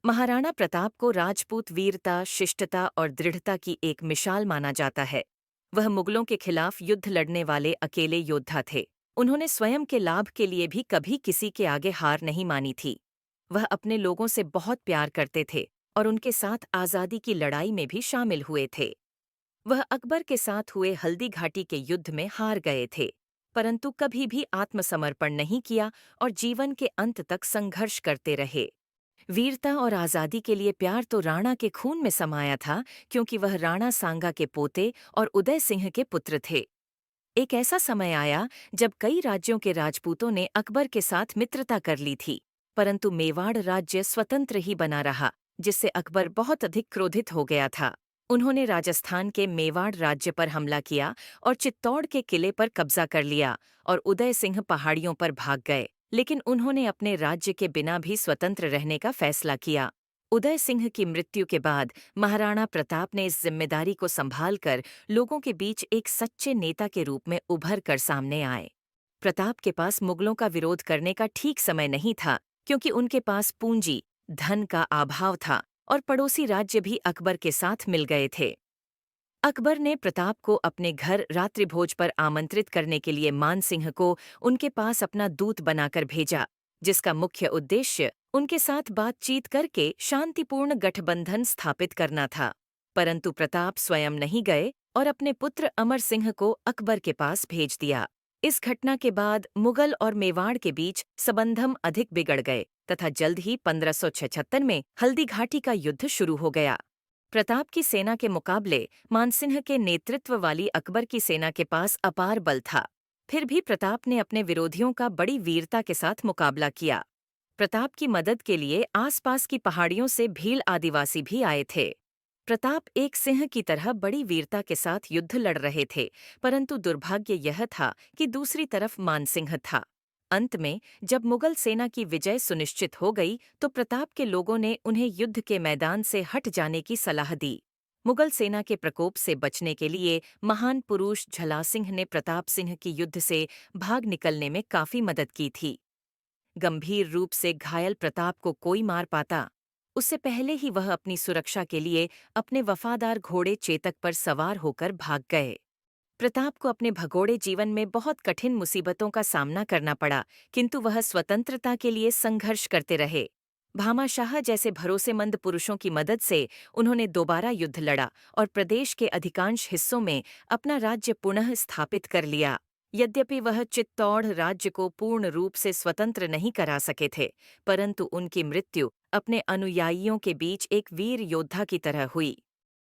महाराणा प्रताप को राजपूत वीरता, शिष्टता और दृढ़ता की एक मिसाल माना जाता है। वह मुगलों के खिलाफ युद्ध लड़ने वाले अकेले योद्धा थे। उन्होंने स्वयं के लाभ के लिए भी कभी किसी के आगे हार नहीं मानी थी। वह अपने लोगों से बहुत प्यार करते थे और उनके साथ आज़ादी की लड़ाई में भी शामिल हुए थे। वह अकबर के साथ हुए हल्दी घाटी के युद्ध में हार गए थे, परंतु कभी भी आत्मसमर्पण नहीं किया और जीवन के अंत तक संघर्ष करते रहे। वीरता और आज़ादी के लिए प्यार तो राणा के खून में समाया था, क्योंकि वह राणा सांगा के पोते और उदय सिंह के पुत्र थे। एक ऐसा समय आया जब कई राज्यों के राजपूतों ने अकबर के साथ मित्रता कर ली थी, परंतु मेवाड़ राज्य स्वतंत्र ही बना रहा, जिससे अकबर बहुत अधिक क्रोधित हो गया था। उन्होंने राजस्थान के मेवाड़ राज्य पर हमला किया और चित्तौड़ के किले पर कब्जा कर लिया और उदय सिंह पहाड़ियों पर भाग गए। लेकिन उन्होंने अपने राज्य के बिना भी स्वतंत्र रहने का फैसला किया। उदय सिंह की मृत्यु के बाद महाराणा प्रताप ने इस जिम्मेदारी को संभालकर लोगों के बीच एक सच्चे नेता के रूप में उभर कर सामने आए। प्रताप के पास मुगलों का विरोध करने का ठीक समय नहीं था, क्योंकि उनके पास पूंजी, धन का अभाव था और पड़ोसी राज्य भी अकबर के साथ मिल गए थे। अकबर ने प्रताप को अपने घर रात्रिभोज पर आमंत्रित करने के लिए मानसिंह को उनके पास अपना दूत बनाकर भेजा, जिसका मुख्य उद्देश्य उनके साथ बातचीत करके शांतिपूर्ण गठबंधन स्थापित करना था। परंतु प्रताप स्वयं नहीं गए और अपने पुत्र अमर सिंह को अकबर के पास भेज दिया। इस घटना के बाद मुगल और मेवाड़ के बीच संबंधम अधिक बिगड़ गए तथा जल्द ही 1576 में हल्दी घाटी का युद्ध शुरू हो गया। प्रताप की सेना के मुकाबले मानसिंह के नेतृत्व वाली अकबर की सेना के पास अपार बल था। फिर भी प्रताप ने अपने विरोधियों का बड़ी वीरता के साथ मुकाबला किया। प्रताप की मदद के लिए आसपास की पहाड़ियों से भील आदिवासी भी आए थे। प्रताप एक सिंह की तरह बड़ी वीरता के साथ युद्ध लड़ रहे थे, परंतु दुर्भाग्य यह था कि दूसरी तरफ मानसिंह था। अंत में जब मुगल सेना की विजय सुनिश्चित हो गई तो प्रताप के लोगों ने उन्हें युद्ध के मैदान से हट जाने की सलाह दी। मुगल सेना के प्रकोप से बचने के लिए महान पुरुष झला सिंह ने प्रताप सिंह की युद्ध से भाग निकलने में काफी मदद की थी। गंभीर रूप से घायल प्रताप को कोई मार पाता, उससे पहले ही वह अपनी सुरक्षा के लिए अपने वफादार घोड़े चेतक पर सवार होकर भाग गए। प्रताप को अपने भगोड़े जीवन में बहुत कठिन मुसीबतों का सामना करना पड़ा, किंतु वह स्वतंत्रता के लिए संघर्ष करते रहे। भामाशाह जैसे भरोसेमंद पुरुषों की मदद से उन्होंने दोबारा युद्ध लड़ा और प्रदेश के अधिकांश हिस्सों में अपना राज्य पुनः स्थापित कर लिया। यद्यपि वह चित्तौड़ राज्य को पूर्ण रूप से स्वतंत्र नहीं करा सके थे, परंतु उनकी मृत्यु अपने अनुयायियों के बीच एक वीर योद्धा की तरह हुई।